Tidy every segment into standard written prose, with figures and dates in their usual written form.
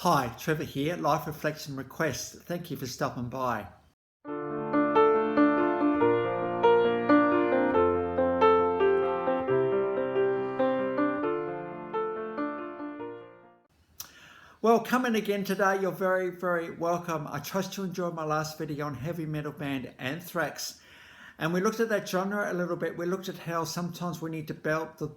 Hi, Trevor here, Life Reflection Request. Thank you for stopping by. Well, coming again today, you're very, very welcome. I trust you enjoyed my last video on heavy metal band Anthrax. And we looked at that genre a little bit. We looked at how sometimes we need to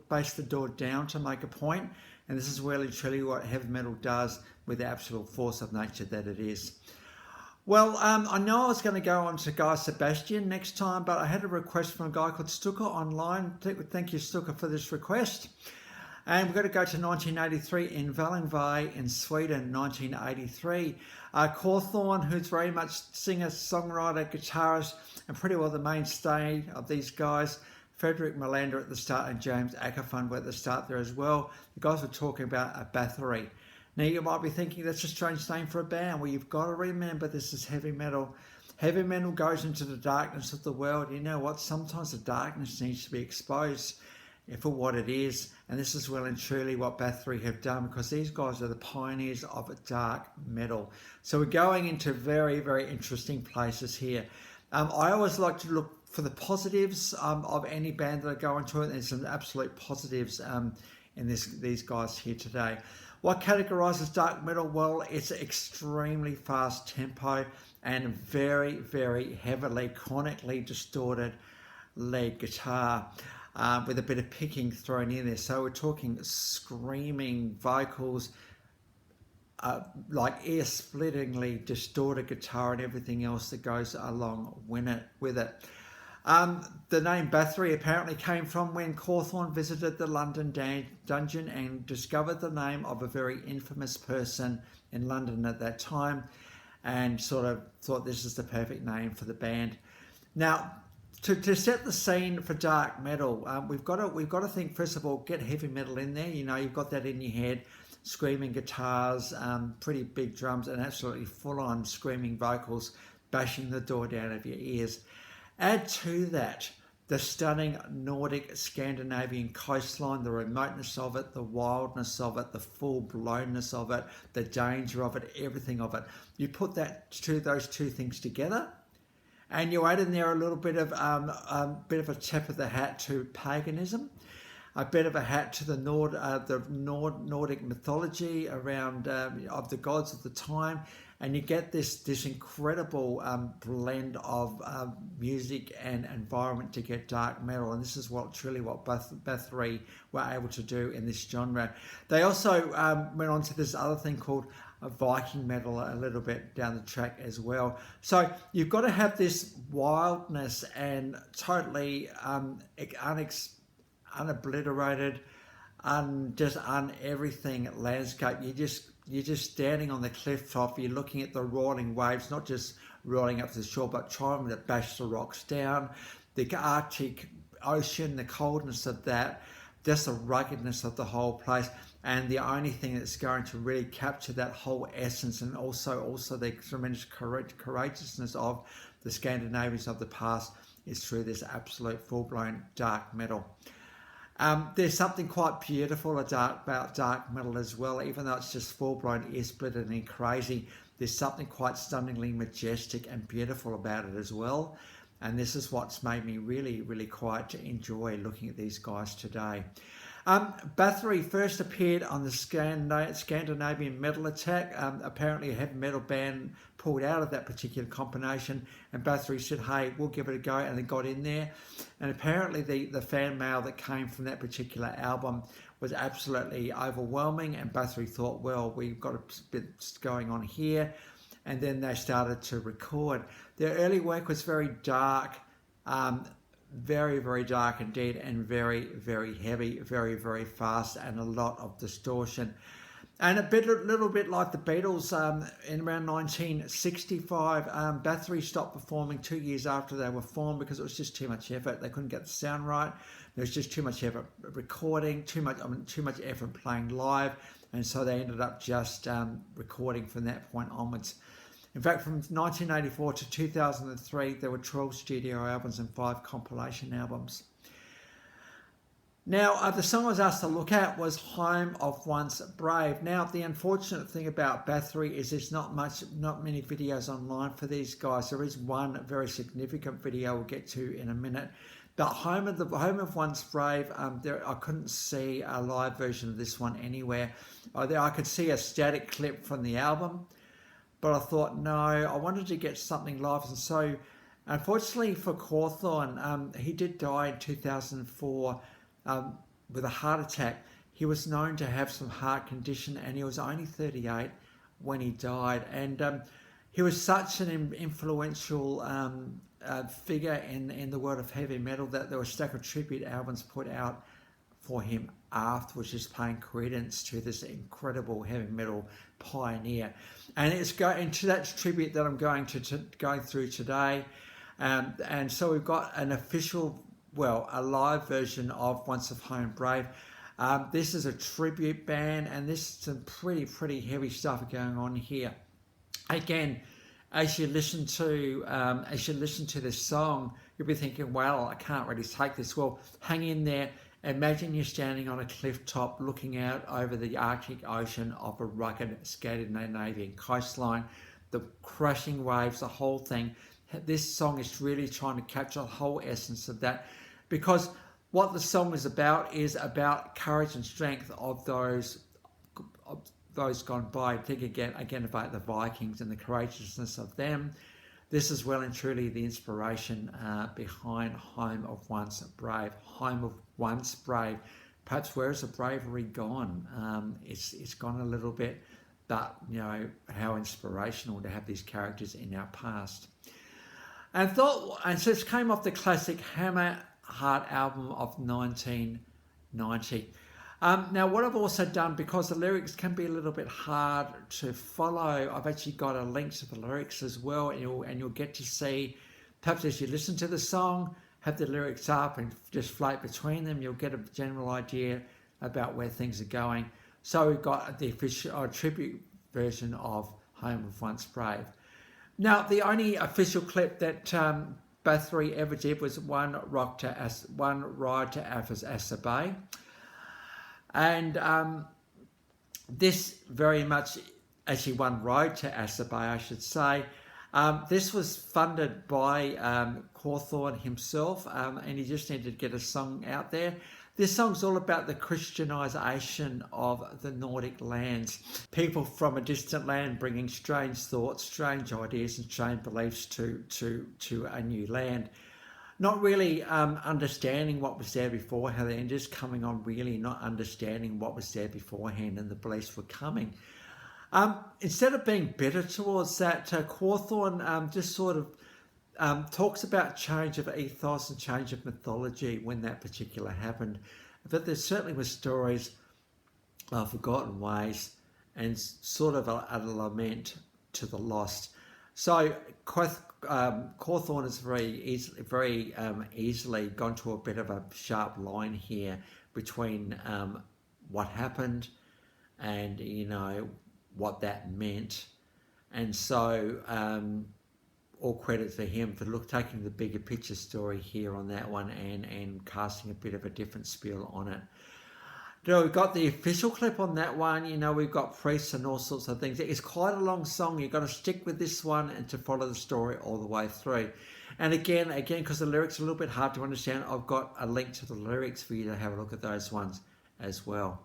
bass the door down to make a point. And this is really truly what heavy metal does with the absolute force of nature that it is. Well, I know I was going to go on to Guy Sebastian next time, but I had a request from a guy called Stuka online. Thank you, Stuka, for this request. And we're going to go to 1983 in Vällingby in Sweden, 1983. Quorthorn, who's very much singer, songwriter, guitarist, and pretty well the mainstay of these guys. Frederick Melander at the start and James Ackerfund were at the start there as well. The guys were talking about a Bathory. Now you might be thinking that's a strange name for a band. Well, you've got to remember this is heavy metal. Heavy metal goes into the darkness of the world. You know what? Sometimes the darkness needs to be exposed for what it is, and this is well and truly what Bathory have done, because these guys are the pioneers of dark metal. So we're going into very, very interesting places here. I always like to look for the positives of any band that I go into, and there's some absolute positives in these guys here today. What categorizes dark metal? Well, it's extremely fast tempo and very, very heavily, chronically distorted lead guitar. With a bit of picking thrown in there. So we're talking screaming vocals, like ear-splittingly distorted guitar and everything else that goes along with it. The name Bathory apparently came from when Quorthorn visited the London dungeon and discovered the name of a very infamous person in London at that time, and sort of thought this is the perfect name for the band. Now, to set the scene for dark metal, we've got to think, first of all, get heavy metal in there. You know, you've got that in your head, screaming guitars, pretty big drums, and absolutely full-on screaming vocals bashing the door down of your ears. Add to that the stunning Nordic Scandinavian coastline, the remoteness of it, the wildness of it, the full-blownness of it, the danger of it, everything of it. You put those two things together, and you add in there a little bit of a tip of the hat to paganism, a bit of a hat to the Nordic mythology around of the gods of the time, and you get this incredible blend of music and environment to get dark metal. And this is what Bathory were able to do in this genre. They also went on to this other thing called Viking metal a little bit down the track as well. So you've got to have this wildness and totally unobliterated, everything landscape. You're just standing on the cliff top. You're looking at the rolling waves, not just rolling up to the shore, but trying to bash the rocks down. The Arctic Ocean, the coldness of that, just the ruggedness of the whole place. And the only thing that's going to really capture that whole essence, and also the tremendous courageousness of the Scandinavians of the past, is through this absolute full-blown dark metal. There's something quite beautiful about dark metal as well, even though it's just full-blown ear-splitting and crazy. There's something quite stunningly majestic and beautiful about it as well. And this is what's made me really, really quite enjoy looking at these guys today. Bathory first appeared on the Scandinavian Metal Attack. Apparently a heavy metal band pulled out of that particular combination, and Bathory said, hey, we'll give it a go, and they got in there. And apparently the fan mail that came from that particular album was absolutely overwhelming, and Bathory thought, well, we've got a bit going on here. And then they started to record. Their early work was very dark, very, very dark indeed, and very, very heavy, very, very fast, and a lot of distortion. And a little bit like the Beatles, in around 1965, Bathory stopped performing 2 years after they were formed because it was just too much effort. They couldn't get the sound right. There was just too much effort recording, too much effort playing live, and so they ended up just recording from that point onwards. In fact, from 1984 to 2003, there were 12 studio albums and 5 compilation albums. Now, the song I was asked to look at was Home of Once Brave. Now, the unfortunate thing about Bathory is there's not many videos online for these guys. There is one very significant video we'll get to in a minute. But Home of Once Brave, I couldn't see a live version of this one anywhere. I could see a static clip from the album, but I thought, no, I wanted to get something live. And so, unfortunately for Quorthorn, he did die in 2004 with a heart attack. He was known to have some heart condition, and he was only 38 when he died. And he was such an influential figure in the world of heavy metal that there were a stack of tribute albums put out for him afterwards, just paying credence to this incredible heavy metal pioneer. And it's going to that tribute that I'm going to go through today. And so we've got an official, a live version of Once of Home Brave. This is a tribute band, and this is some pretty heavy stuff going on here. Again, as you listen to this song, you'll be thinking, well, I can't really take this. Well, hang in there. Imagine you're standing on a cliff top looking out over the Arctic Ocean of a rugged Scandinavian coastline, the crashing waves, the whole thing. This song is really trying to capture the whole essence of that, because what the song is about courage and strength of those gone by. Think again about the Vikings and the courageousness of them. This is well and truly the inspiration behind Home of Once Brave. Home of Once Brave. Perhaps where is the bravery gone? It's gone a little bit, but you know, how inspirational to have these characters in our past. And so it came off the classic Hammer Heart album of 1990. Now, what I've also done, because the lyrics can be a little bit hard to follow, I've actually got a link to the lyrics as well, and you'll get to see, perhaps as you listen to the song, have the lyrics up and just float between them, you'll get a general idea about where things are going. So we've got the official tribute version of Home of Once Brave. Now, the only official clip that Bathory ever did was one ride to ASA Bay. And this very much, actually one road to ASA Bay, I should say. This was funded by Quorthorn himself, and he just needed to get a song out there. This song's all about the Christianization of the Nordic lands. People from a distant land bringing strange thoughts, strange ideas and strange beliefs to a new land. Not really understanding what was there beforehand, and just coming on really not understanding what was there beforehand and the beliefs were coming. Instead of being bitter towards that, Quorthorn just sort of talks about change of ethos and change of mythology when that particular happened. But there certainly were stories of forgotten ways and sort of a lament to the lost. So Quorthorn is very easily gone to a bit of a sharp line here between what happened and, you know, what that meant. And so all credit for him for taking the bigger picture story here on that one and casting a bit of a different spiel on it. So we've got the official clip on that one. You know, we've got priests and all sorts of things. It's quite a long song. You've got to stick with this one and to follow the story all the way through. And again, because the lyrics are a little bit hard to understand, I've got a link to the lyrics for you to have a look at those ones as well.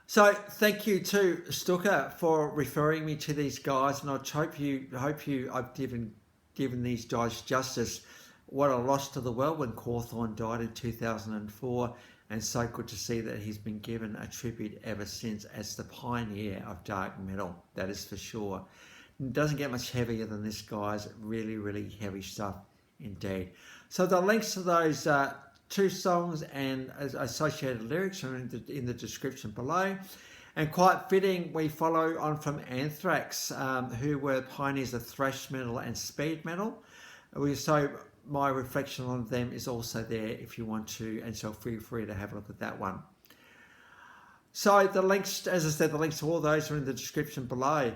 So thank you to Stuka for referring me to these guys, and I hope I've given these guys justice. What a loss to the world when Quorthorn died in 2004, and so good to see that he's been given a tribute ever since as the pioneer of dark metal. That is for sure. It doesn't get much heavier than this, guys. Really heavy stuff indeed. So the links to those two songs and associated lyrics are in the description below. And quite fitting, we follow on from Anthrax, who were pioneers of thrash metal and speed metal. So my reflection on them is also there if you want to, and so feel free to have a look at that one. So the links, as I said, the links to all those are in the description below.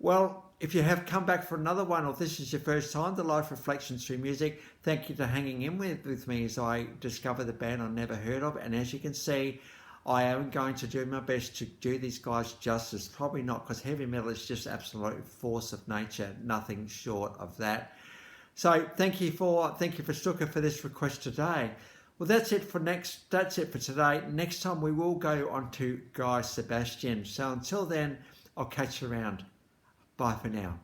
Well, if you have come back for another one, or this is your first time, the Life Reflections Through Music, thank you for hanging in with me as I discover the band I never heard of. And as you can see, I am going to do my best to do these guys justice. Probably not, because heavy metal is just absolute force of nature, nothing short of that. So thank you for Stuka for this request today. Well, that's it for today. Next time we will go on to Guy Sebastian. So until then, I'll catch you around. Bye for now.